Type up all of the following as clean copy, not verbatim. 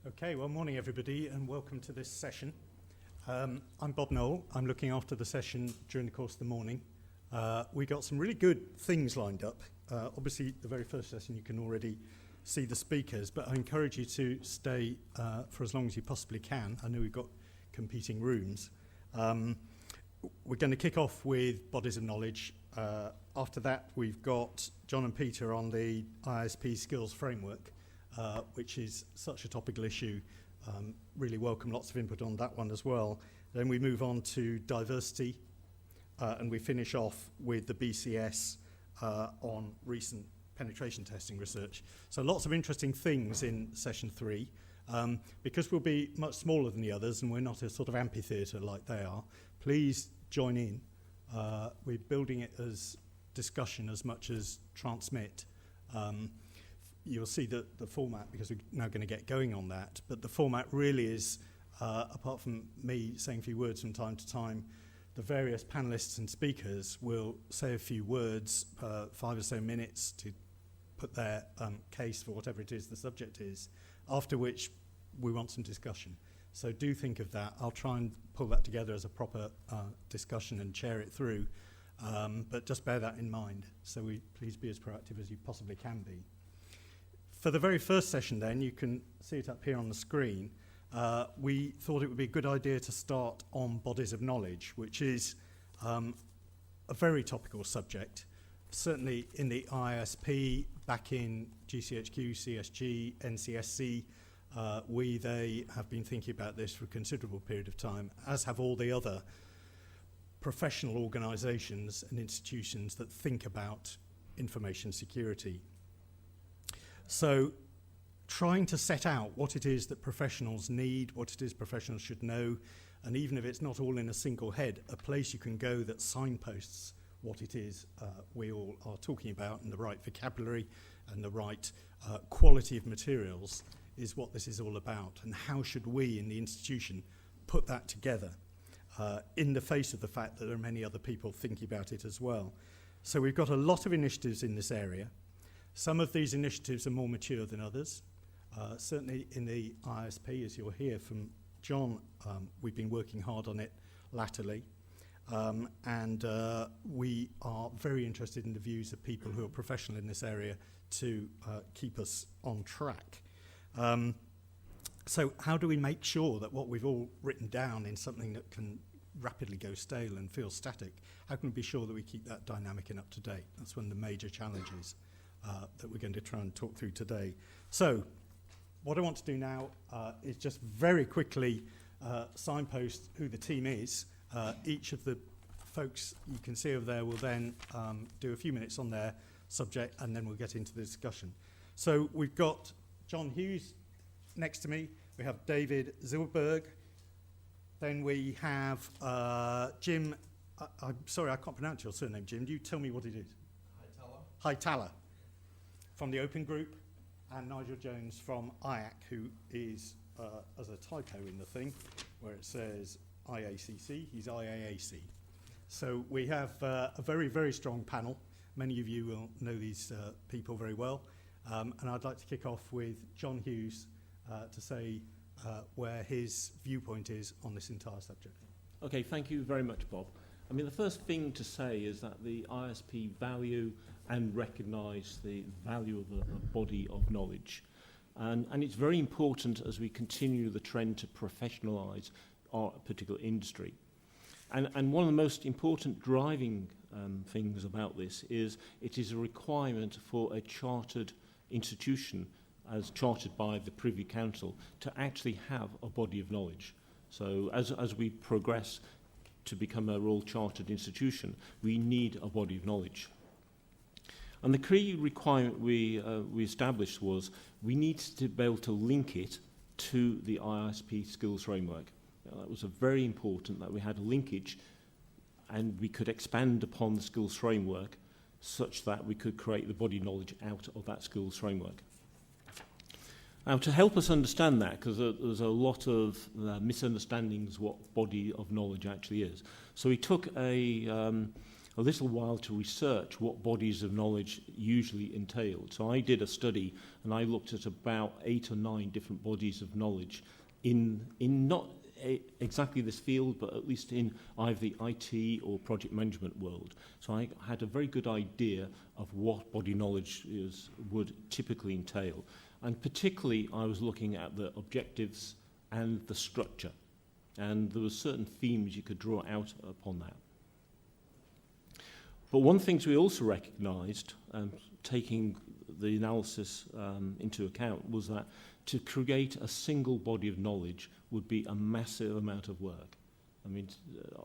Okay, well, morning everybody and welcome to this session. I'm Bob Knoll. I'm looking after the session during the course of the morning. We got some really good things lined up. Obviously, the very first session you can already see the speakers, but I encourage you to stay for as long as you possibly can. I know we've got competing rooms. We're going to kick off with bodies of knowledge. After that, we've got John and Peter on the IISP skills framework, which is such a topical issue. Really welcome lots of input on that one as well. Then we move on to diversity, and we finish off with the BCS on recent penetration testing research. So lots of interesting things in session 3. Because we'll be much smaller than the others and we're not a sort of amphitheatre like they are, please join in. We're building it as discussion as much as transmit. You'll see the format, because we're now going to get going on that, but the format really is, apart from me saying a few words from time to time, the various panellists and speakers will say a few words, 5 or so minutes, to put their case for whatever it is the subject is, after which we want some discussion. So do think of that. I'll try and pull that together as a proper discussion and chair it through, but just bear that in mind. So please be as proactive as you possibly can be. For the very first session then, you can see it up here on the screen, we thought it would be a good idea to start on bodies of knowledge, which is a very topical subject. Certainly in the IISP, back in GCHQ, CSG, NCSC, they have been thinking about this for a considerable period of time, as have all the other professional organisations and institutions that think about information security. So trying to set out what it is that professionals need, what it is professionals should know, and even if it's not all in a single head, a place you can go that signposts what it is we all are talking about, and the right vocabulary and the right quality of materials is what this is all about. And how should we in the institution put that together in the face of the fact that there are many other people thinking about it as well. So we've got a lot of initiatives in this area. Some of these initiatives are more mature than others. Certainly in the IISP, as you'll hear from John, we've been working hard on it latterly. And we are very interested in the views of people who are professional in this area to keep us on track. So how do we make sure that what we've all written down in something that can rapidly go stale and feel static, how can we be sure that we keep that dynamic and up to date? That's one of the major challenges that we're going to try and talk through today. So what I want to do now is just very quickly signpost who the team is. Each of the folks you can see over there will then do a few minutes on their subject, and then we'll get into the discussion. So we've got John Hughes next to me. We have David Zilberg. Then we have Jim. I'm sorry, I can't pronounce your surname, Jim. Do you tell me what it is? Pytel from the Open Group, and Nigel Jones from IAC, who is, as a typo in the thing, where it says IACC, he's IAAC. So we have a very, very strong panel. Many of you will know these people very well. And I'd like to kick off with John Hughes to say where his viewpoint is on this entire subject. Okay, thank you very much, Bob. I mean, the first thing to say is that the IISP value and recognise the value of a body of knowledge. And it's very important as we continue the trend to professionalise our particular industry. And one of the most important driving things about this is it is a requirement for a chartered institution, as chartered by the Privy Council, to actually have a body of knowledge. So as we progress to become a Royal Chartered institution, we need a body of knowledge. And the key requirement we established was we needed to be able to link it to the IISP skills framework. That was very important, that we had a linkage and we could expand upon the skills framework such that we could create the body of knowledge out of that skills framework. Now, to help us understand that, because there's a lot of misunderstandings what body of knowledge actually is. So we took a a little while to research what bodies of knowledge usually entailed. So I did a study, and I looked at about 8 or 9 different bodies of knowledge in not exactly this field, but at least in either the IT or project management world. So I had a very good idea of what body knowledge would typically entail. And particularly, I was looking at the objectives and the structure. And there were certain themes you could draw out upon that. But one thing we also recognised, taking the analysis into account, was that to create a single body of knowledge would be a massive amount of work. I mean,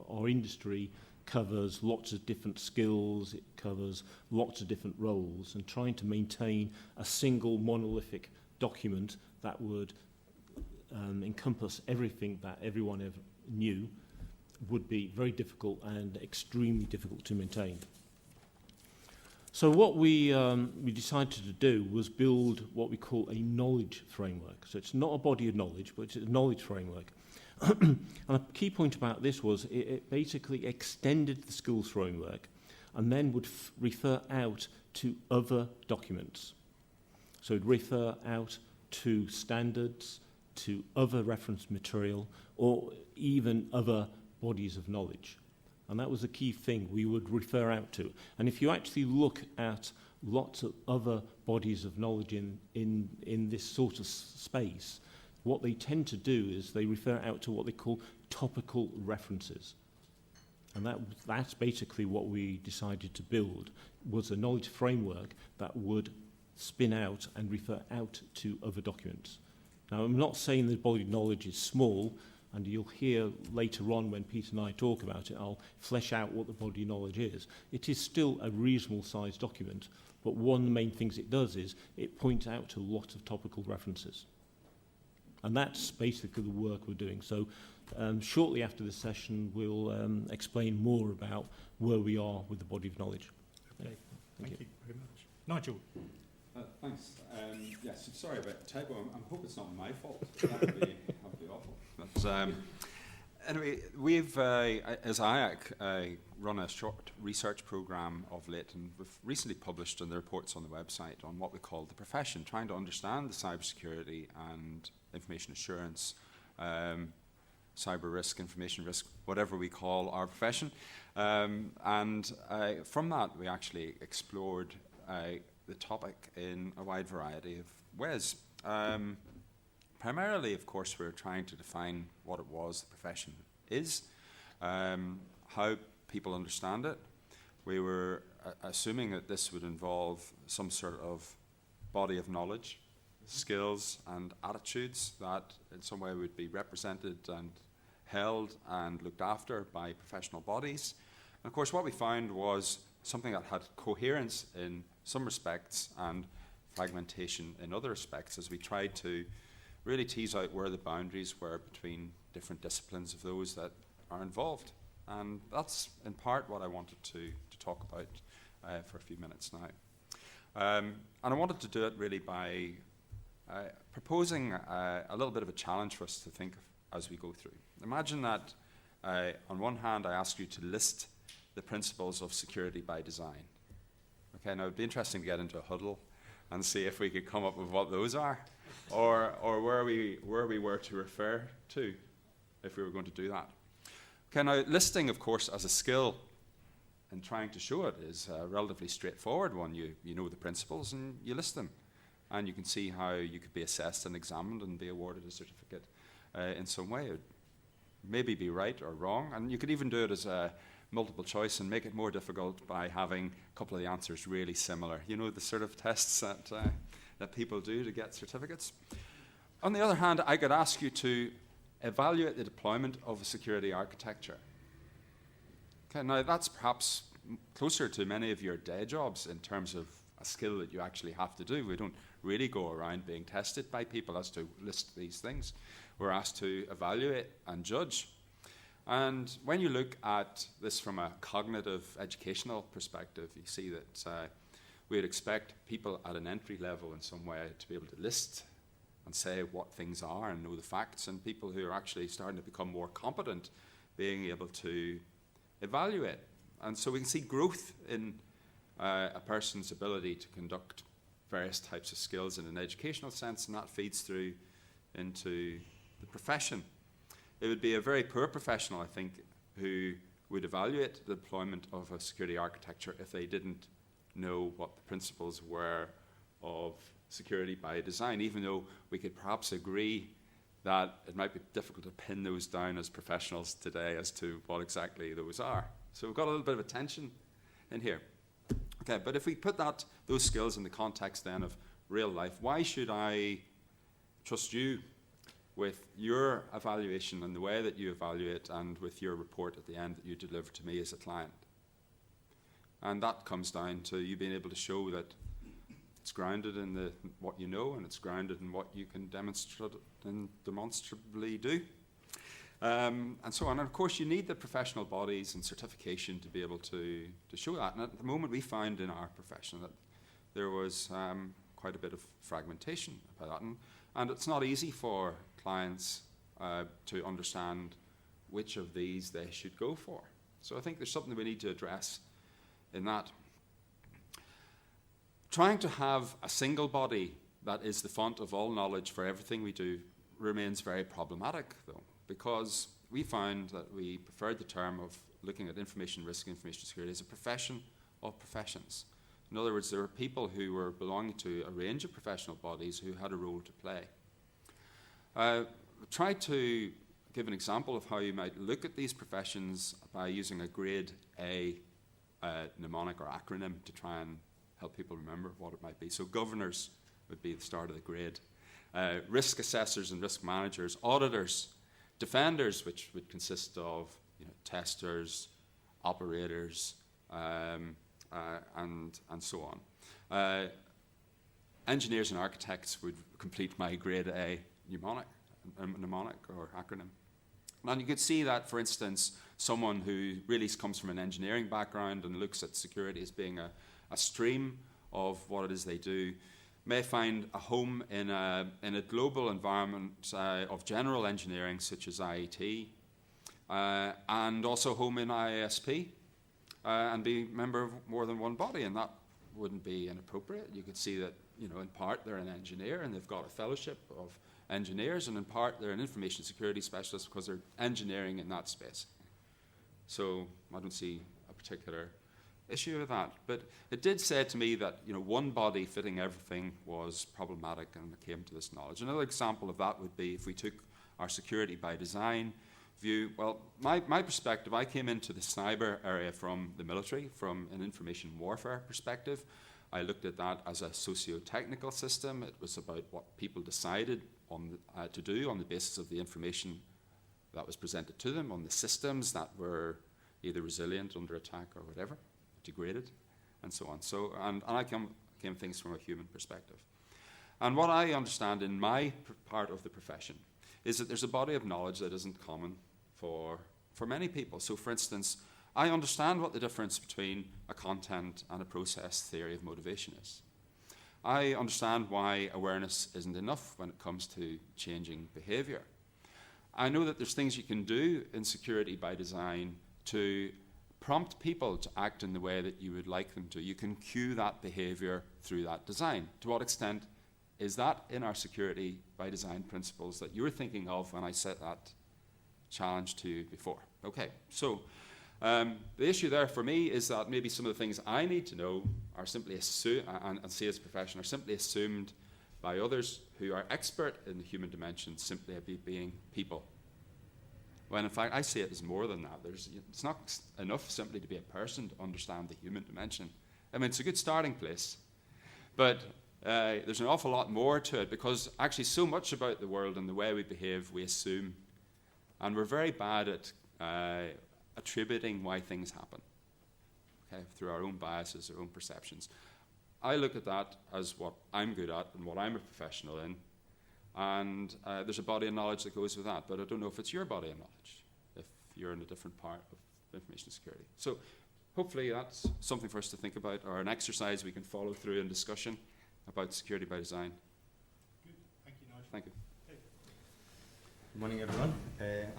our industry covers lots of different skills, it covers lots of different roles, and trying to maintain a single monolithic document that would encompass everything that everyone ever knew would be very difficult and extremely difficult to maintain. So what we decided to do was build what we call a knowledge framework. So it's not a body of knowledge, but it's a knowledge framework. And a key point about this was it basically extended the skills framework and then would refer out to other documents. So it'd refer out to standards, to other reference material, or even other bodies of knowledge. And that was a key thing we would refer out to. And if you actually look at lots of other bodies of knowledge in this sort of space, what they tend to do is they refer out to what they call topical references. And that's basically what we decided to build, was a knowledge framework that would spin out and refer out to other documents. Now, I'm not saying the body of knowledge is small, and you'll hear later on when Peter and I talk about it, I'll flesh out what the body of knowledge is. It is still a reasonable sized document, but one of the main things it does is it points out to lots of topical references. And that's basically the work we're doing. So shortly after this session, we'll explain more about where we are with the body of knowledge. Okay. Thank you very much. Nigel. Thanks. Yes, sorry about the typo. I hope it's not my fault. That would be awful. But, anyway, we've, as IAC, run a short research program of late, and we've recently published on the reports on the website on what we call the profession, trying to understand the cybersecurity and information assurance, cyber risk, information risk, whatever we call our profession. And from that, we actually explored the topic in a wide variety of ways. Primarily, of course, we're trying to define what it was the profession is, how people understand it. We were assuming that this would involve some sort of body of knowledge, skills and attitudes that in some way would be represented and held and looked after by professional bodies. And of course, what we found was something that had coherence in some respects and fragmentation in other respects, as we tried to really tease out where the boundaries were between different disciplines of those that are involved. And that's in part what I wanted to talk about for a few minutes now. And I wanted to do it really by proposing a little bit of a challenge for us to think of as we go through. Imagine that on one hand I ask you to list the principles of security by design. Okay, now it would be interesting to get into a huddle and see if we could come up with what those are, or where we were to refer to if we were going to do that. Okay, now listing, of course, as a skill and trying to show it is a relatively straightforward one. You know the principles and you list them, and you can see how you could be assessed and examined and be awarded a certificate in some way. It would maybe be right or wrong, and you could even do it as a multiple choice and make it more difficult by having a couple of the answers really similar. You know, the sort of tests that people do to get certificates. On the other hand, I could ask you to evaluate the deployment of a security architecture. Okay, now that's perhaps closer to many of your day jobs in terms of a skill that you actually have to do. We don't really go around being tested by people as to list these things. We're asked to evaluate and judge. And when you look at this from a cognitive educational perspective, you see that we would expect people at an entry level in some way to be able to list and say what things are and know the facts, and people who are actually starting to become more competent being able to evaluate And so we can see growth in a person's ability to conduct various types of skills in an educational sense, and that feeds through into the profession. It would be a very poor professional, I think, who would evaluate the deployment of a security architecture if they didn't know what the principles were of security by design, even though we could perhaps agree that it might be difficult to pin those down as professionals today as to what exactly those are. So we've got a little bit of a tension in here. Okay, but if we put those skills in the context then of real life, why should I trust you with your evaluation and the way that you evaluate and with your report at the end that you deliver to me as a client? And that comes down to you being able to show that it's grounded in what you know, and it's grounded in what you can demonstrably do. And so on. And of course, you need the professional bodies and certification to be able to show that. And at the moment, we found in our profession that there was quite a bit of fragmentation about that. And it's not easy for clients to understand which of these they should go for. So I think there's something we need to address in that. Trying to have a single body that is the font of all knowledge for everything we do remains very problematic, though, because we found that we preferred the term of looking at information risk and information security as a profession of professions. In other words, there were people who were belonging to a range of professional bodies who had a role to play. Try to give an example of how you might look at these professions by using a grade A mnemonic or acronym to try and help people remember what it might be. So governors would be the start of the grade. Risk assessors and risk managers, auditors, defenders, which would consist of testers, operators, and so on. Engineers and architects would complete my grade A mnemonic or acronym. And you could see that, for instance, someone who really comes from an engineering background and looks at security as being a stream of what it is they do may find a home in a global environment of general engineering such as IET, and also home in IISP, and be a member of more than one body, and that wouldn't be inappropriate. You could see that, in part they're an engineer and they've got a fellowship of engineers, and in part they're an information security specialist because they're engineering in that space. So I don't see a particular issue with that. But it did say to me that one body fitting everything was problematic, and it came to this knowledge. Another example of that would be if we took our security by design view. Well, my perspective, I came into the cyber area from the military, from an information warfare perspective. I looked at that as a socio-technical system. It was about what people decided to do on the basis of the information that was presented to them, on the systems that were either resilient under attack or whatever, degraded, and so on. So, and I came things from a human perspective. And what I understand in my part of the profession is that there's a body of knowledge that isn't common for many people. So, for instance, I understand what the difference between a content and a process theory of motivation is. I understand why awareness isn't enough when it comes to changing behavior. I know that there's things you can do in security by design to prompt people to act in the way that you would like them to. You can cue that behavior through that design. To what extent is that in our security by design principles that you were thinking of when I set that challenge to you before? Okay, so the issue there for me is that maybe some of the things I need to know are simply assumed, and see as a profession, are simply assumed by others who are expert in the human dimension simply being people. When in fact I see it as more than that. It's not enough simply to be a person to understand the human dimension. I mean, it's a good starting place, but there's an awful lot more to it, because actually so much about the world and the way we behave we assume, and we're very bad at attributing why things happen, okay, through our own biases, our own perceptions. I look at that as what I'm good at and what I'm a professional in, and there's a body of knowledge that goes with that, but I don't know if it's your body of knowledge, if you're in a different part of information security. So hopefully that's something for us to think about, or an exercise we can follow through in discussion about security by design. Good. Thank you, Nigel. Thank you. Good morning, everyone.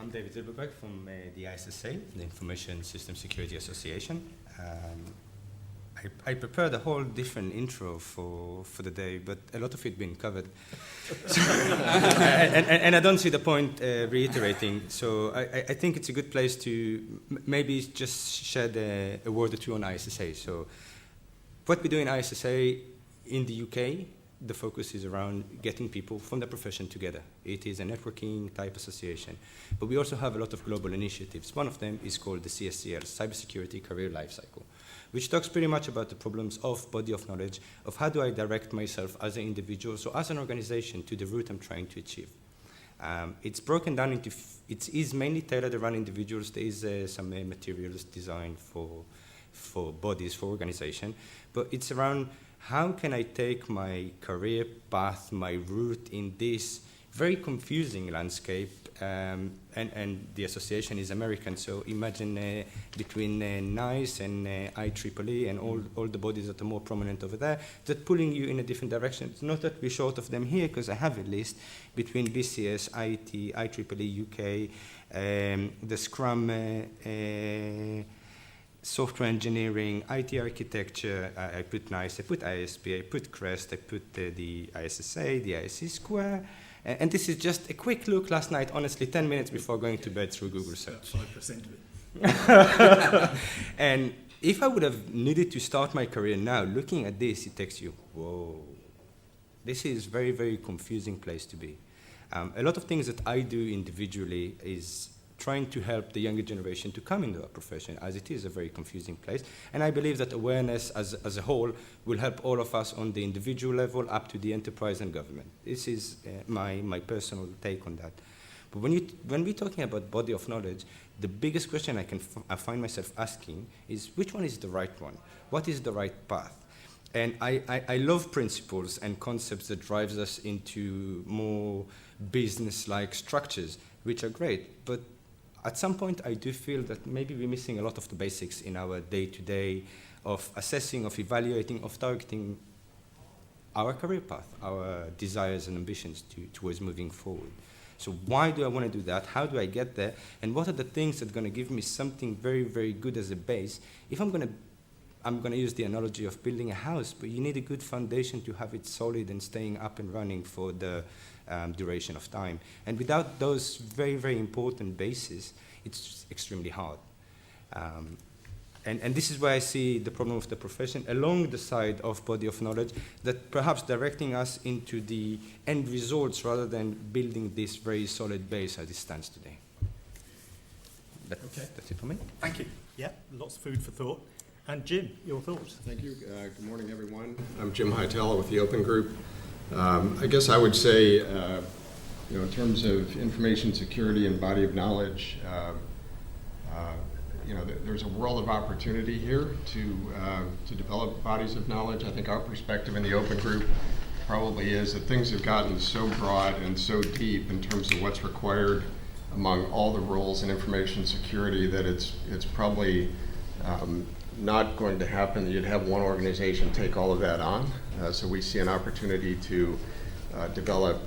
I'm David Zilberberg from the IISP, the Information System Security Association. I prepared a whole different intro for the day, but a lot of it been covered. and I don't see the point reiterating. So I think it's a good place to maybe just shed a word or two on IISP. So what we do in IISP in the UK, the focus is around getting people from the profession together. It is a networking type association. But we also have a lot of global initiatives. One of them is called the CSCL, Cybersecurity Career Lifecycle, which talks pretty much about the problems of body of knowledge, of how do I direct myself as an individual, so as an organization, to the route I'm trying to achieve. It's broken down into, it is mainly tailored around individuals. There is some materials designed for bodies, for organization, but it's around how can I take my career path, my route in this very confusing landscape, and the association is American, so imagine between NICE and IEEE and all the bodies that are more prominent over there, that pulling you in a different direction. It's not that we're short of them here, because I have a list between BCS, IET, IEEE UK, the Scrum, software engineering, IT architecture, I put NICE, I put IISP, I put CREST, I put the ISSA, the ISC Square, and this is just a quick look last night, honestly, 10 minutes before going to bed through Google search. 5% of it. And if I would have needed to start my career now, looking at this, it takes you, whoa, this is very, very confusing place to be. A lot of things that I do individually is trying to help the younger generation to come into our profession, as it is a very confusing place. And I believe that awareness as a whole will help all of us on the individual level up to the enterprise and government. This is my personal take on that. But when we're talking about body of knowledge, the biggest question I find myself asking is, which one is the right one? What is the right path? And I love principles and concepts that drives us into more business-like structures, which are great. But at some point, I do feel that maybe we're missing a lot of the basics in our day-to-day of assessing, of evaluating, of targeting our career path, our desires and ambitions towards moving forward. So why do I want to do that? How do I get there? And what are the things that are going to give me something very, very good as a base? If I'm going to use the analogy of building a house, but you need a good foundation to have it solid and staying up and running for the duration of time. And without those very, very important bases, it's extremely hard. And this is where I see the problem of the profession along the side of body of knowledge, that perhaps directing us into the end results rather than building this very solid base as it stands today. That's it for me. Thank you. Yeah, lots of food for thought. And Jim, your thoughts? Thank you. Good morning, everyone. I'm Jim Pytel with the Open Group. I guess I would say, in terms of information security and body of knowledge, there's a world of opportunity here to develop bodies of knowledge. I think our perspective in the Open Group probably is that things have gotten so broad and so deep in terms of what's required among all the roles in information security that it's probably not going to happen that you'd have one organization take all of that on. So we see an opportunity to develop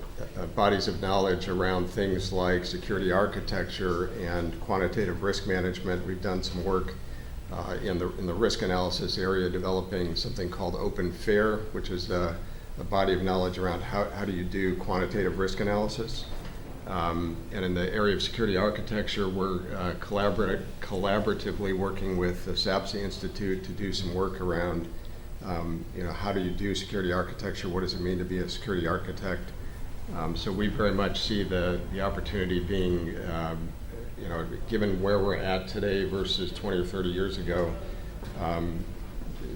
bodies of knowledge around things like security architecture and quantitative risk management. We've done some work in the risk analysis area, developing something called Open Fair, which is a body of knowledge around how do you do quantitative risk analysis. And in the area of security architecture, we're collaboratively working with the SAPSI Institute to do some work around how do you do security architecture? What does it mean to be a security architect? So we very much see the opportunity being, given where we're at today versus 20 or 30 years ago,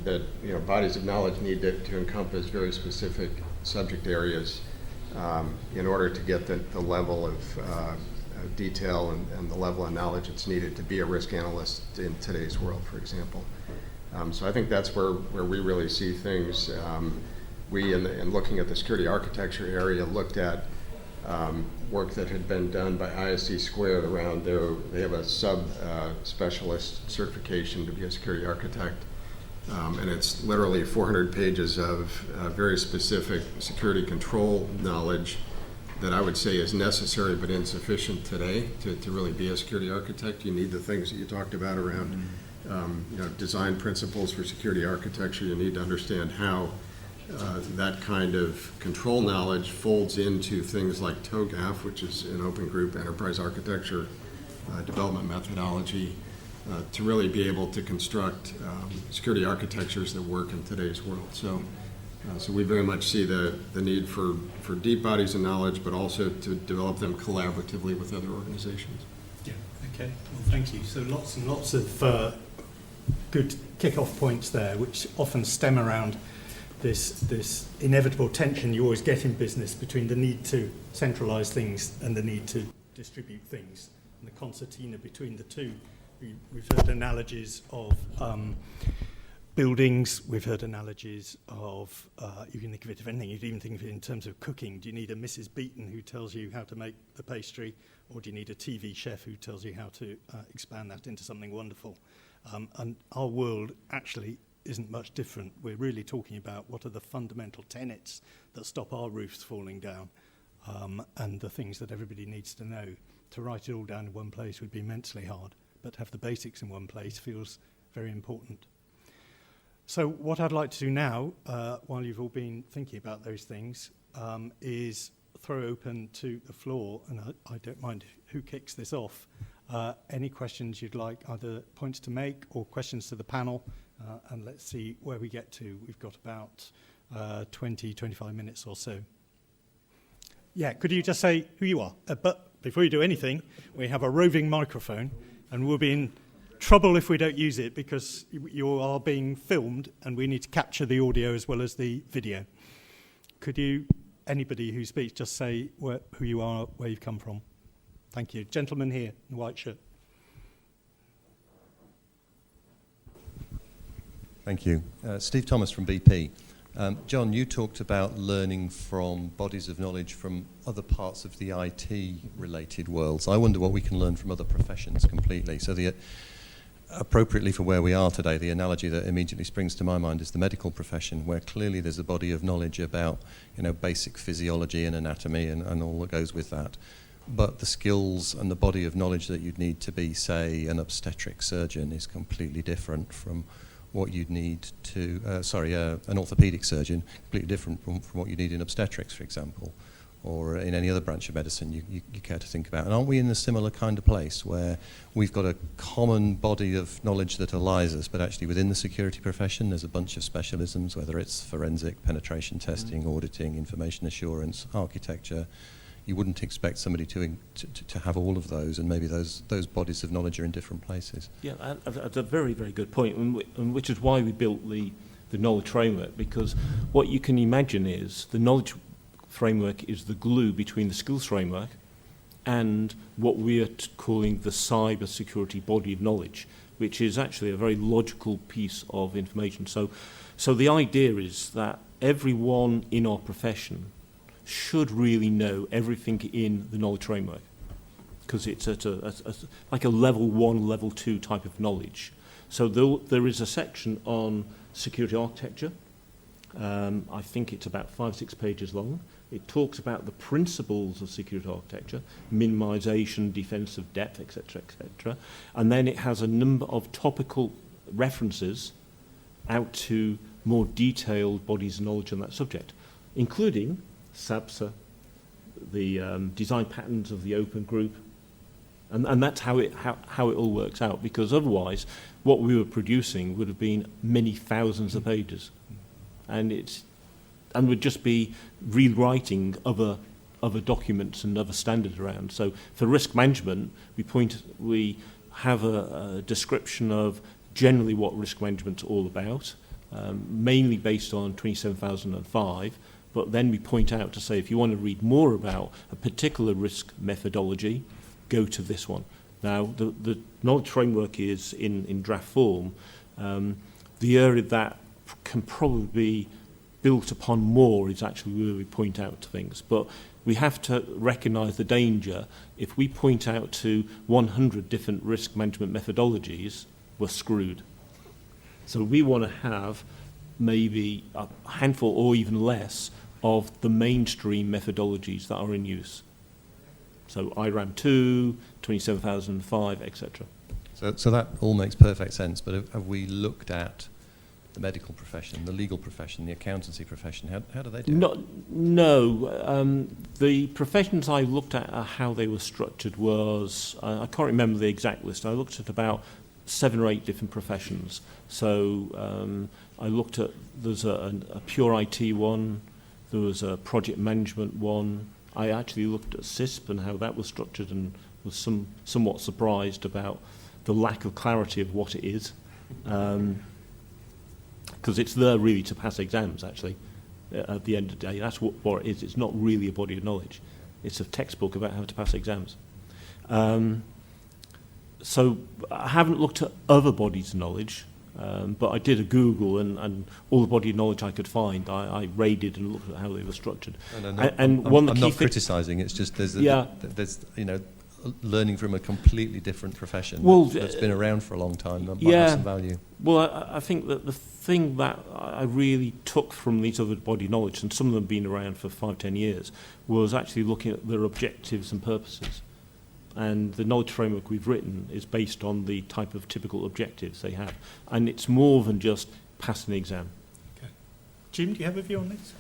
that bodies of knowledge need to encompass very specific subject areas in order to get the level of detail and the level of knowledge that's needed to be a risk analyst in today's world, for example. So I think that's where we really see things. We, in looking at the security architecture area, looked at work that had been done by ISC Squared around they have a sub-specialist certification to be a security architect. And it's literally 400 pages of very specific security control knowledge that I would say is necessary but insufficient today to really be a security architect. You need the things that you talked about around design principles for security architecture. You need to understand how that kind of control knowledge folds into things like TOGAF, which is an open group enterprise architecture development methodology, to really be able to construct security architectures that work in today's world. So we very much see the need for deep bodies of knowledge, but also to develop them collaboratively with other organizations. Yeah, okay, well, thank you. So lots and lots of good kick-off points there, which often stem around this inevitable tension you always get in business between the need to centralize things and the need to distribute things, and the concertina between the two. We've heard analogies of buildings, we've heard analogies of, you can think of it of anything, you can even think of it in terms of cooking. Do you need a Mrs. Beaton who tells you how to make the pastry, or do you need a TV chef who tells you how to expand that into something wonderful? And our world actually isn't much different. We're really talking about what are the fundamental tenets that stop our roofs falling down, and the things that everybody needs to know. To write it all down in one place would be immensely hard, but to have the basics in one place feels very important. So what I'd like to do now, while you've all been thinking about those things, is throw open to the floor, and I don't mind who kicks this off. Any questions you'd like, either points to make or questions to the panel, and let's see where we get to. We've got about 20, 25 minutes or so. Yeah, could you just say who you are? But before you do anything, we have a roving microphone, and we'll be in trouble if we don't use it, because you are being filmed and we need to capture the audio as well as the video. Could you, anybody who speaks, just say who you are, where you've come from? Thank you. Gentleman here in the white shirt. Thank you. Steve Thomas from BP. John, you talked about learning from bodies of knowledge from other parts of the IT-related worlds. I wonder what we can learn from other professions completely. So appropriately for where we are today, the analogy that immediately springs to my mind is the medical profession, where clearly there's a body of knowledge about, basic physiology and anatomy and all that goes with that. But the skills and the body of knowledge that you'd need to be, say, an obstetric surgeon is completely different from what you'd need to, an orthopedic surgeon, completely different from what you need in obstetrics, for example, or in any other branch of medicine you care to think about. And aren't we in a similar kind of place where we've got a common body of knowledge that allies us, but actually within the security profession there's a bunch of specialisms, whether it's forensic, penetration testing, auditing, information assurance, architecture. You wouldn't expect somebody to have all of those, and maybe those bodies of knowledge are in different places. Yeah, that's a very, very good point, and which is why we built the knowledge framework, because what you can imagine is the knowledge framework is the glue between the skills framework and what we are calling the cybersecurity body of knowledge, which is actually a very logical piece of information. So the idea is that everyone in our profession should really know everything in the knowledge framework, because it's at like a level 1, level 2 type of knowledge. So there is a section on security architecture. I think it's about 5 or 6 pages long. It talks about the principles of security architecture, minimization, defensive depth, etc., etc. And then it has a number of topical references out to more detailed bodies of knowledge on that subject, including SABSA, the design patterns of the open group, and that's how it all works out, because otherwise what we were producing would have been many thousands of pages, and would just be rewriting other documents and other standards around. So for risk management, we have a description of generally what risk management's all about, mainly based on 27005. But then we point out to say, if you want to read more about a particular risk methodology, go to this one. Now, the knowledge framework is in draft form. The area that can probably be built upon more is actually where we point out to things. But we have to recognize the danger. If we point out to 100 different risk management methodologies, we're screwed. So we want to have maybe a handful or even less of the mainstream methodologies that are in use. So IRAM 2, 27005, etc. So that all makes perfect sense, but have we looked at the medical profession, the legal profession, the accountancy profession? How do they do it? No. The professions I looked at how they were structured was, I can't remember the exact list, I looked at about 7 or 8 different professions. So I looked at, there's a pure IT one, there was a project management one. I actually looked at CISP and how that was structured and was somewhat surprised about the lack of clarity of what it is. Because it's there really to pass exams, actually, at the end of the day. That's what it is. It's not really a body of knowledge. It's a textbook about how to pass exams. So I haven't looked at other bodies of knowledge, but I did a Google, and all the body of knowledge I could find, I raided and looked at how they were structured. No, and I'm not criticising. It's just there's learning from a completely different profession that's been around for a long time that might have some value. Well, I think that the thing that I really took from these other body knowledge, and some of them been around for 5-10 years, was actually looking at their objectives and purposes. And the knowledge framework we've written is based on the type of typical objectives they have. And it's more than just passing the exam. Okay. Jim, do you have a view on this?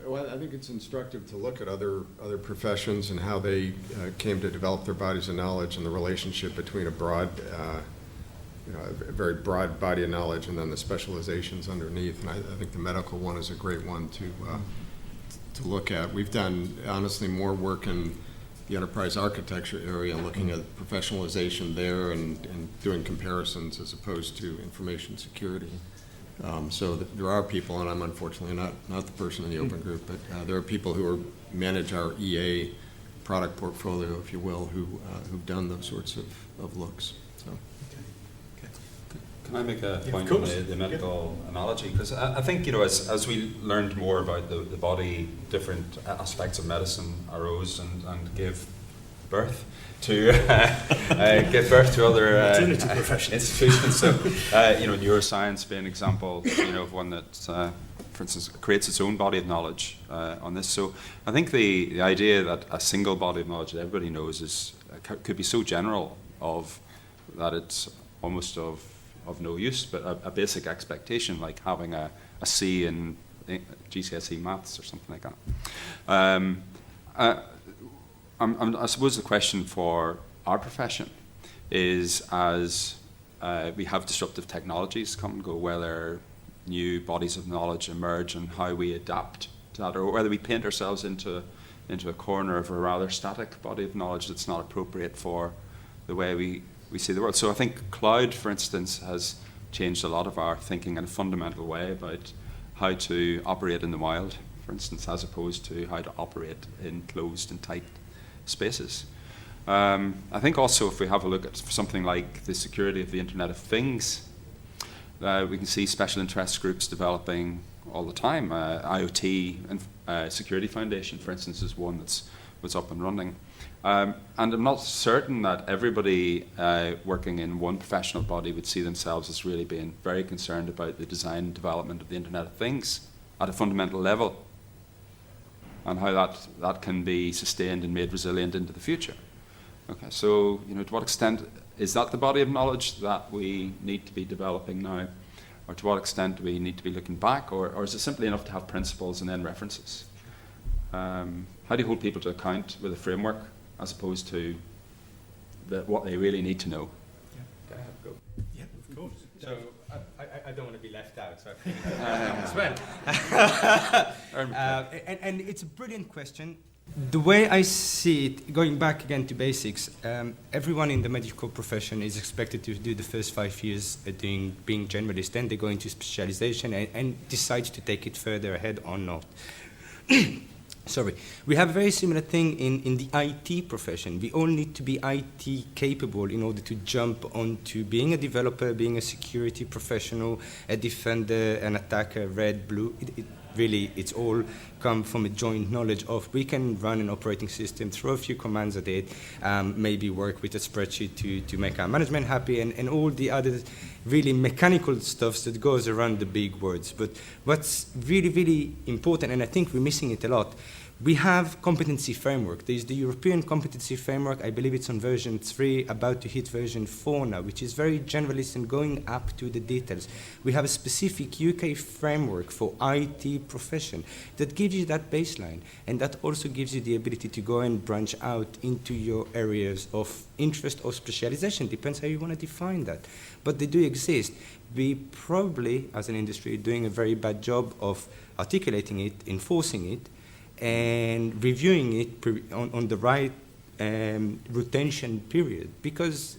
Well, I think it's instructive to look at other professions and how they came to develop their bodies of knowledge and the relationship between a broad, a very broad body of knowledge and then the specializations underneath. And I think the medical one is a great one to look at. We've done, honestly, more work in the enterprise architecture area, looking at professionalization there and doing comparisons as opposed to information security. So there are people, and I'm unfortunately not the person in the open group, but there are people who manage our EA product portfolio, if you will, who've done those sorts of looks. So. Can I make a point on the medical analogy? Because I think, as we learned more about the body, different aspects of medicine arose and gave birth to other institutions. So, neuroscience being an example, of one that, for instance, creates its own body of knowledge on this. So I think the idea that a single body of knowledge that everybody knows could be so general that it's almost of no use, but a basic expectation, like having a C in GCSE maths or something like that. I suppose the question for our profession is, as we have disruptive technologies come and go, whether new bodies of knowledge emerge and how we adapt to that, or whether we paint ourselves into a corner of a rather static body of knowledge that's not appropriate for the way we see the world. So I think cloud, for instance, has changed a lot of our thinking in a fundamental way about how to operate in the wild, for instance, as opposed to how to operate in closed and tight spaces. I think also if we have a look at something like the security of the Internet of Things, we can see special interest groups developing all the time. IoT and Security Foundation, for instance, is one that's up and running. And I'm not certain that everybody working in one professional body would see themselves as really being very concerned about the design and development of the Internet of Things at a fundamental level, and how that can be sustained and made resilient into the future. Okay, so to what extent is that the body of knowledge that we need to be developing now, or to what extent do we need to be looking back, or is it simply enough to have principles and then references? How do you hold people to account with a framework as opposed to what they really need to know? Yeah, of course. So I don't want to be left out, so as well. And it's a brilliant question. The way I see it, going back again to basics, everyone in the medical profession is expected to do the first 5 years being generalist, then they go into specialization and decide to take it further ahead or not. Sorry. We have a very similar thing in the IT profession. We all need to be IT capable in order to jump onto being a developer, being a security professional, a defender, an attacker, red, blue. really it's all come from a joint knowledge of we can run an operating system, throw a few commands at it, maybe work with a spreadsheet to make our management happy, and all the other really mechanical stuff that goes around the big words. But what's really, really important, and I think we're missing it a lot, we have competency framework. There's the European competency framework. I believe it's on version 3, about to hit version 4 now, which is very generalist and going up to the details. We have a specific UK framework for IT profession that gives you that baseline, and that also gives you the ability to go and branch out into your areas of interest or specialization. Depends how you want to define that. But they do exist. We probably, as an industry, are doing a very bad job of articulating it, enforcing it, and reviewing it on the right retention period. Because,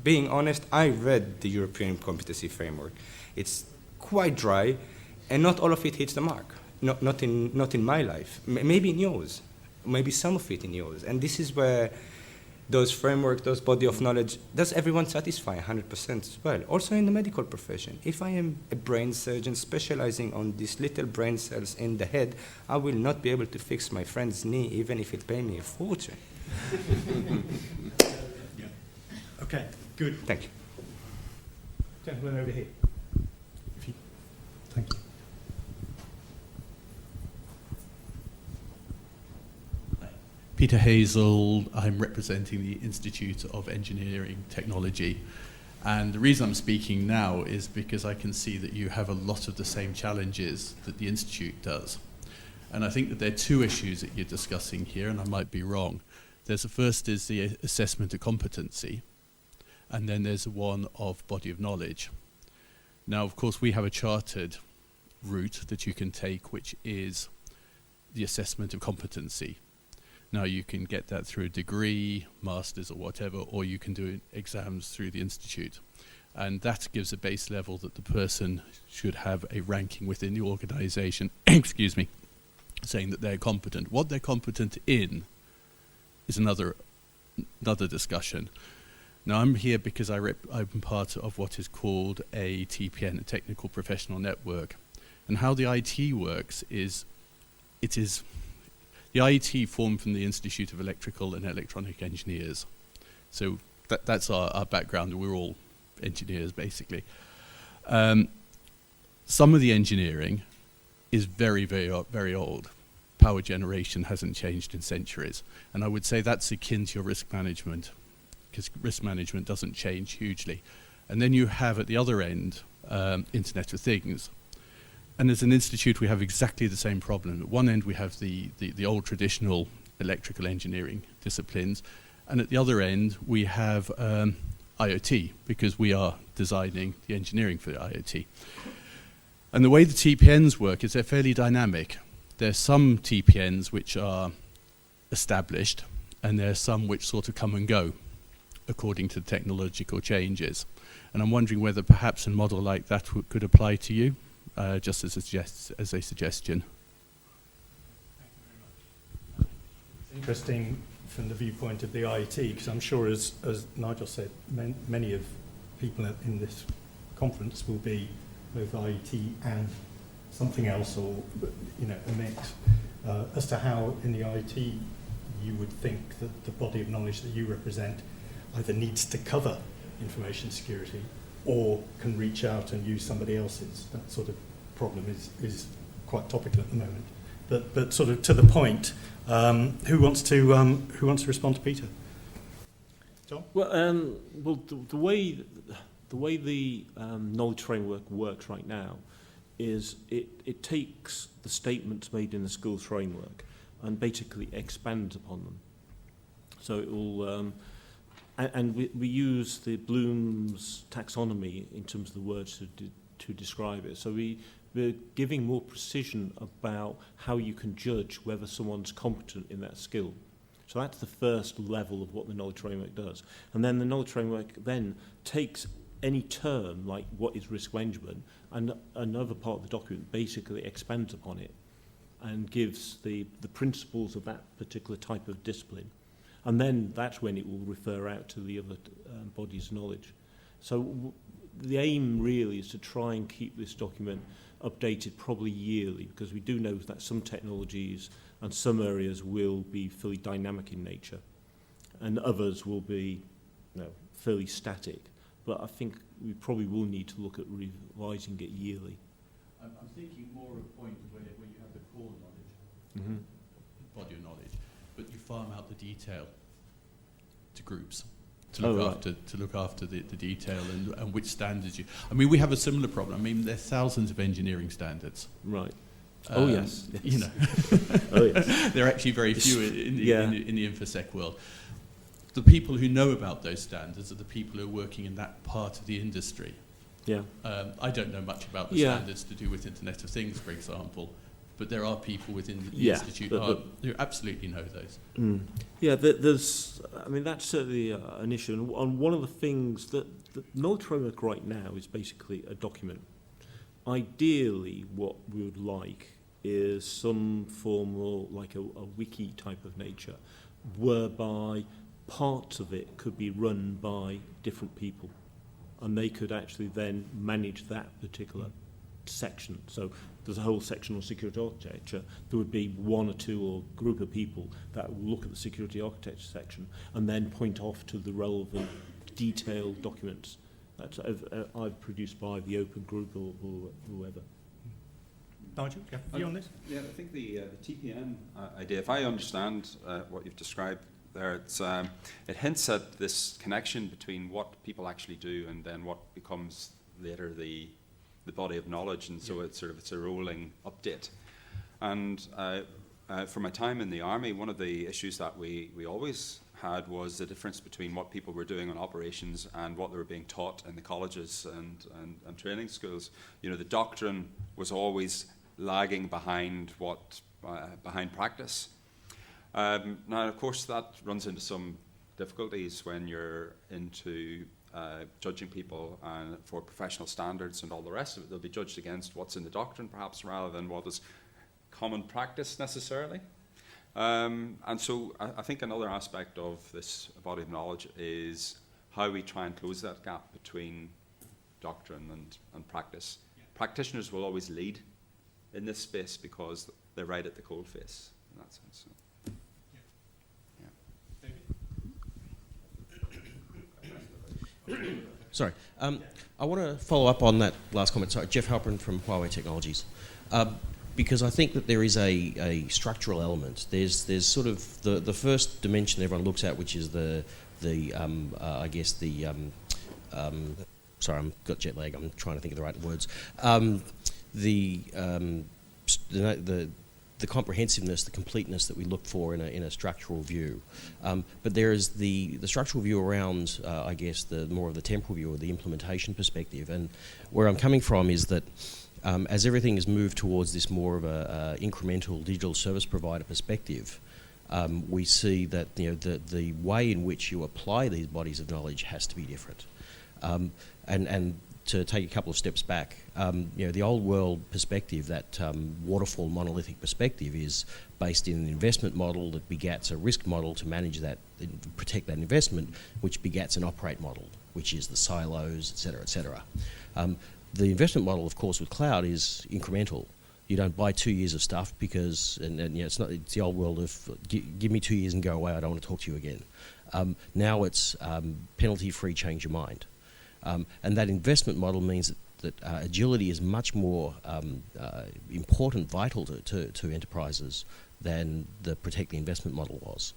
being honest, I read the European Competency Framework. It's quite dry, and not all of it hits the mark. Not in my life. Maybe in yours. Maybe some of it in yours. And this is where those frameworks, those body of knowledge, does everyone satisfy 100% as well? Also in the medical profession. If I am a brain surgeon specializing on these little brain cells in the head, I will not be able to fix my friend's knee, even if it pay me a fortune. Yeah. Okay, good. Thank you. Gentleman over here. Thank you. Peter Hazel, I'm representing the Institute of Engineering Technology. And the reason I'm speaking now is because I can see that you have a lot of the same challenges that the Institute does. And I think that there are two issues that you're discussing here, and I might be wrong. There's the first is the assessment of competency, and then there's the one of body of knowledge. Now, of course, we have a chartered route that you can take, which is the assessment of competency. Now, you can get that through a degree, master's or whatever, or you can do exams through the Institute. And that gives a base level that the person should have a ranking within the organization, excuse me, saying that they're competent. What they're competent in is another discussion. Now, I'm here because I'm part of what is called a TPN, a Technical Professional Network. And how the IT works is, the IT formed from the Institute of Electrical and Electronic Engineers. So that's our background. We're all engineers, basically. Some of the engineering is very, very, very old. Power generation hasn't changed in centuries. And I would say that's akin to your risk management, because risk management doesn't change hugely. And then you have at the other end, Internet of Things. And as an institute, we have exactly the same problem. At one end, we have the old traditional electrical engineering disciplines. And at the other end, we have IoT, because we are designing the engineering for the IoT. And the way the TPNs work is they're fairly dynamic. There's some TPNs which are established, and there's some which sort of come and go according to the technological changes. And I'm wondering whether perhaps a model like that could apply to you. Just as a suggestion. It's interesting from the viewpoint of the IT, because I'm sure, as Nigel said, many of people in this conference will be both IT and something else, or a mix. As to how in the IT you would think that the body of knowledge that you represent either needs to cover information security or can reach out and use somebody else's. That sort of problem is quite topical at the moment. But sort of to the point, who wants to respond to Peter? John? Well, the way the knowledge framework works right now is it takes the statements made in the skills framework and basically expands upon them. So it will. And we use the Bloom's taxonomy in terms of the words to describe it. So we're giving more precision about how you can judge whether someone's competent in that skill. So that's the first level of what the knowledge framework does. And then the knowledge framework then takes any term, like what is risk management, and another part of the document basically expands upon it and gives the principles of that particular type of discipline. And then that's when it will refer out to the other bodies of knowledge. So the aim really is to try and keep this document updated probably yearly, because we do know that some technologies and some areas will be fairly dynamic in nature, and others will be, fairly static. But I think we probably will need to look at revising it yearly. I'm thinking more of a point where you have the core knowledge, body of knowledge, but you farm out the detail to groups to look after the detail and which standards you. I mean, we have a similar problem. I mean, there's thousands of engineering standards. Right. Yes. You know. Oh yes. There are actually very few in the InfoSec world. The people who know about those standards are the people who are working in that part of the industry. Yeah. I don't know much about the standards to do with Internet of Things, for example, but there are people within the institute who absolutely know those. Yeah, that's certainly an issue. And one of the things that the knowledge framework right now is basically a document. Ideally, what we would like is some form of like a wiki type of nature, whereby parts of it could be run by different people, and they could actually then manage that particular section. So there's a whole section on security architecture. There would be one or two or group of people that will look at the security architecture section and then point off to the relevant detailed documents that I've produced by the open group or whoever. Nigel, you on this? Yeah, I think the TPM idea, if I understand what you've described there, it hints at this connection between what people actually do and then what becomes later the body of knowledge, and so it's a rolling update. And for my time in the army, one of the issues that we always had was the difference between what people were doing on operations and what they were being taught in the colleges and training schools. You know, the doctrine was always lagging behind behind practice. Now, of course, that runs into some difficulties when you're into judging people for professional standards and all the rest of it. They'll be judged against what's in the doctrine, perhaps, rather than what is common practice necessarily. And so I think another aspect of this body of knowledge is how we try and close that gap between doctrine and practice. Yeah. Practitioners will always lead in this space because they're right at the coalface in that sense. So. Sorry. I want to follow up on that last comment. Sorry, Jeff Halpern from Huawei Technologies. Because I think that there is a structural element. There's sort of the first dimension everyone looks at, which is sorry, I've got jet lag. I'm trying to think of the right words. The comprehensiveness, the completeness that we look for in a structural view. But there is the structural view around, the more of the temporal view or the implementation perspective. And where I'm coming from is that as everything has moved towards this more of a incremental digital service provider perspective, we see that the way in which you apply these bodies of knowledge has to be different. And to take a couple of steps back, the old world perspective, that waterfall monolithic perspective, is based in an investment model that begats a risk model to manage that, protect that investment, which begats an operate model, which is the silos, et cetera, et cetera. The investment model, of course, with cloud is incremental. You don't buy 2 years of stuff because, it's the old world of give me 2 years and go away, I don't want to talk to you again. Now it's penalty-free, change your mind. And that investment model means that agility is much more important, vital to enterprises than the protect the investment model was.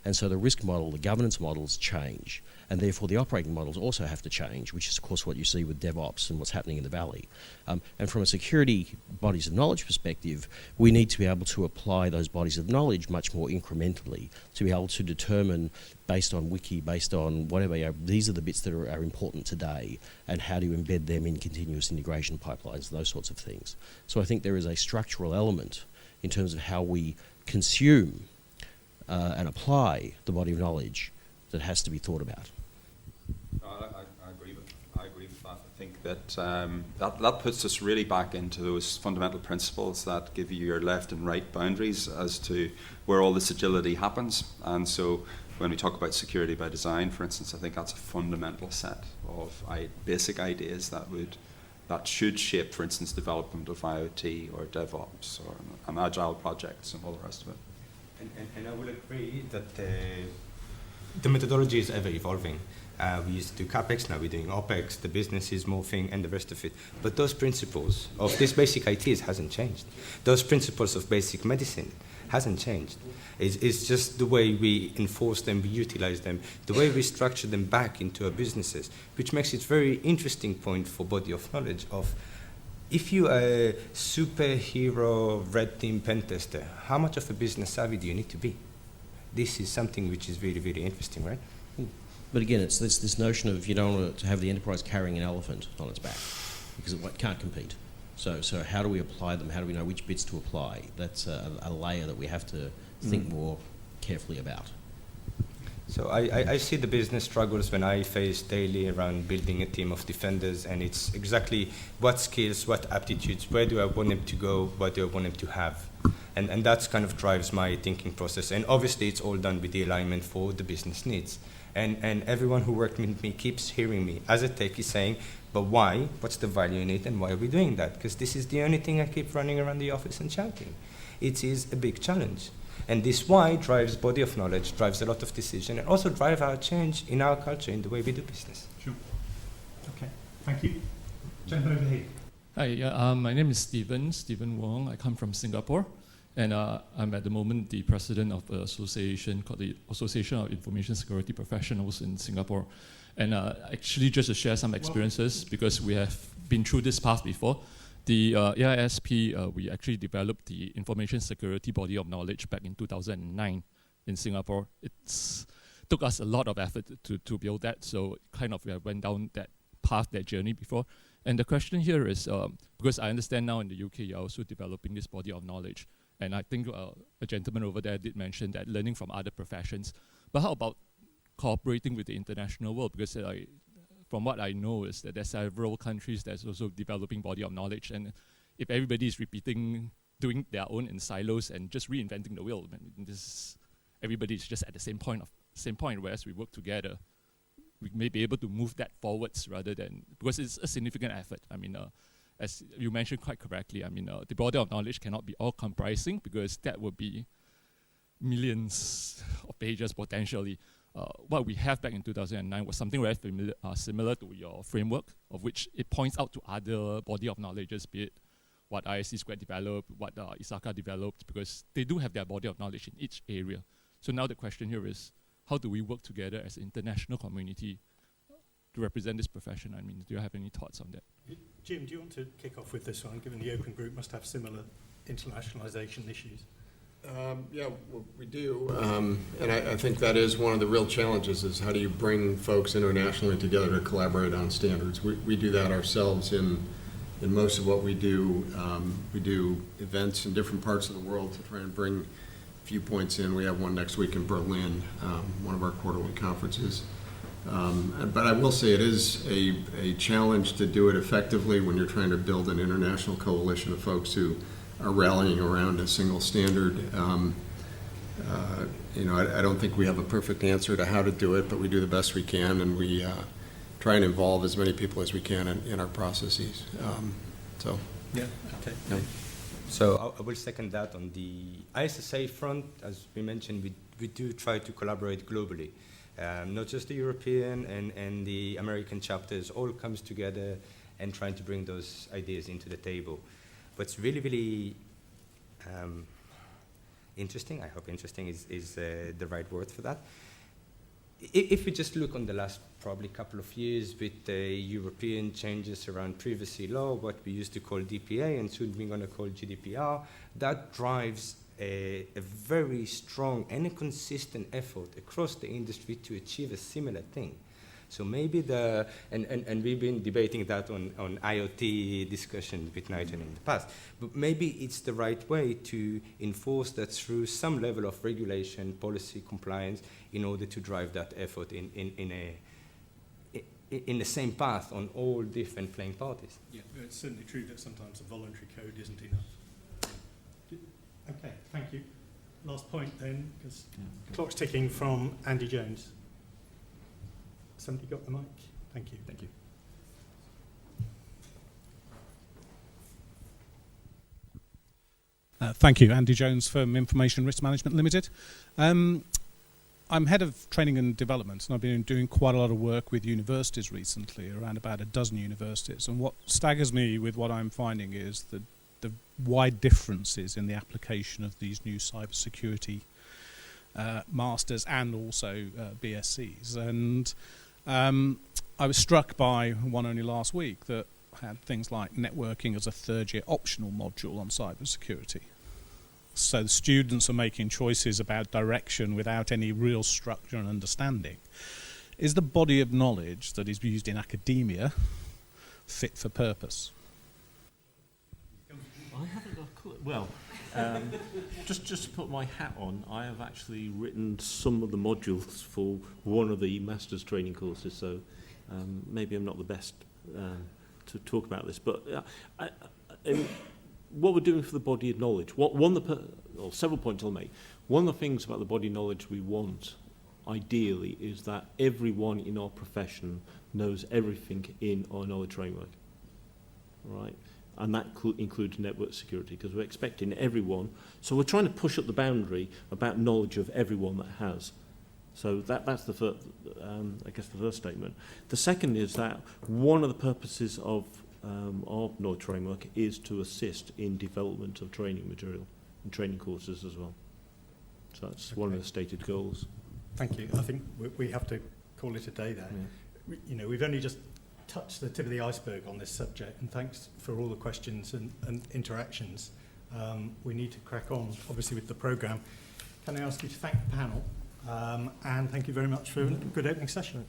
And so the risk model, the governance models change, and therefore the operating models also have to change, which is of course what you see with DevOps and what's happening in the Valley. And from a security bodies of knowledge perspective, we need to be able to apply those bodies of knowledge much more incrementally to be able to determine, based on wiki, based on whatever, these are the bits that are important today, and how do you embed them in continuous integration pipelines, those sorts of things. So I think there is a structural element in terms of how we consume and apply the body of knowledge that has to be thought about. I agree with that. I think that that puts us really back into those fundamental principles that give you your left and right boundaries as to where all this agility happens. And so when we talk about security by design, for instance, I think that's a fundamental set of basic ideas that would that should shape, for instance, development of IoT or DevOps or agile projects and all the rest of it. And I will agree that the methodology is ever evolving. We used to do CapEx, now we're doing OpEx, the business is morphing and the rest of it. But those principles of this basic ITs hasn't changed. Those principles of basic medicine hasn't changed. It's just the way we enforce them, we utilize them, the way we structure them back into our businesses, which makes it very interesting point for body of knowledge of if you are a superhero red team pen tester, how much of a business savvy do you need to be? This is something which is really, really interesting, right? But again, it's this notion of you don't want to have the enterprise carrying an elephant on its back because it can't compete. So how do we apply them? How do we know which bits to apply? That's a layer that we have to think more carefully about. So I see the business struggles when I face daily around building a team of defenders, and it's exactly what skills, what aptitudes, where do I want them to go, what do I want them to have? And that kind of drives my thinking process. And obviously it's all done with the alignment for the business needs. And everyone who worked with me keeps hearing me as a techie saying, but why? What's the value in it and why are we doing that? Because this is the only thing I keep running around the office and shouting. It is a big challenge. And this why drives body of knowledge, drives a lot of decision, and also drive our change in our culture, in the way we do business. Sure. Okay, thank you. Gentleman over here. Hi, my name is Stephen Wong. I come from Singapore, and I'm at the moment the president of an association called the Association of Information Security Professionals in Singapore. And actually just to share some experiences, because we have been through this path before. The IISP, we actually developed the information security body of knowledge back in 2009 in Singapore. It took us a lot of effort to build that, so kind of we went down that path, that journey before. And the question here is, because I understand now in the UK you're also developing this body of knowledge, and I think a gentleman over there did mention that learning from other professions, but how about cooperating with the international world? Because from what I know is that there's several countries that's also developing body of knowledge, and if everybody is doing their own in silos and just reinventing the wheel, everybody is just at the same point, whereas we work together, we may be able to move that forwards rather than, because it's a significant effort. I mean, as you mentioned quite correctly, I mean, the body of knowledge cannot be all comprising because that would be millions of pages potentially. What we have back in 2009 was something very similar to your framework, of which it points out to other body of knowledges, be it what ISC Squared developed, what ISACA developed, because they do have their body of knowledge in each area. So now the question here is, how do we work together as an international community to represent this profession? I mean, do you have any thoughts on that? Jim, do you want to kick off with this one, given the Open Group must have similar internationalization issues? Yeah, well, we do, and I think that is one of the real challenges is how do you bring folks internationally together to collaborate on standards. We do that ourselves in most of what we do. We do events in different parts of the world to try and bring viewpoints in. We have one next week in Berlin, one of our quarterly conferences. But I will say it is a challenge to do it effectively when you're trying to build an international coalition of folks who are rallying around a single standard. I don't think we have a perfect answer to how to do it, but we do the best we can, and we try and involve as many people as we can in our processes. Yeah, okay. Yeah. So I will second that. On the ISSA front, as we mentioned, we do try to collaborate globally. Not just the European and the American chapters all comes together and trying to bring those ideas into the table. What's really, really interesting, I hope interesting is the right word for that. If we just look on the last probably couple of years with the European changes around privacy law, what we used to call DPA and soon we're going to call GDPR, that drives a very strong and a consistent effort across the industry to achieve a similar thing. So maybe and we've been debating that on IoT discussion with Nigel in the past, but maybe it's the right way to enforce that through some level of regulation, policy, compliance, in order to drive that effort in the same path on all different playing parties. Yeah, it's certainly true that sometimes a voluntary code isn't enough. Okay, thank you. Last point then, because clock's ticking from Andy Jones. Somebody got the mic? Thank you. Thank you. Thank you. Andy Jones from Information Risk Management Limited. I'm head of training and development, and I've been doing quite a lot of work with universities recently, around about a dozen universities. And what staggers me with what I'm finding is the wide differences in the application of these new cybersecurity masters and also BScs. And I was struck by one only last week that had things like networking as a third-year optional module on cybersecurity. So the students are making choices about direction without any real structure and understanding. Is the body of knowledge that is used in academia fit for purpose? I haven't got a clue. Well, just to put my hat on, I have actually written some of the modules for one of the master's training courses, so maybe I'm not the best to talk about this. But what we're doing for the body of knowledge, several points I'll make. One of the things about the body of knowledge we want, ideally, is that everyone in our profession knows everything in our knowledge framework, right? And that includes network security, because we're expecting everyone. So we're trying to push up the boundary about knowledge of everyone that has. So that's the first, I guess, the first statement. The second is that one of the purposes of our knowledge framework is to assist in development of training material and training courses as well. So that's one of the stated goals. Thank you. I think we have to call it a day there. Yeah. You know, we've only just touched the tip of the iceberg on this subject, and thanks for all the questions and interactions. We need to crack on, obviously, with the programme. Can I ask you to thank the panel, and thank you very much for a good opening session.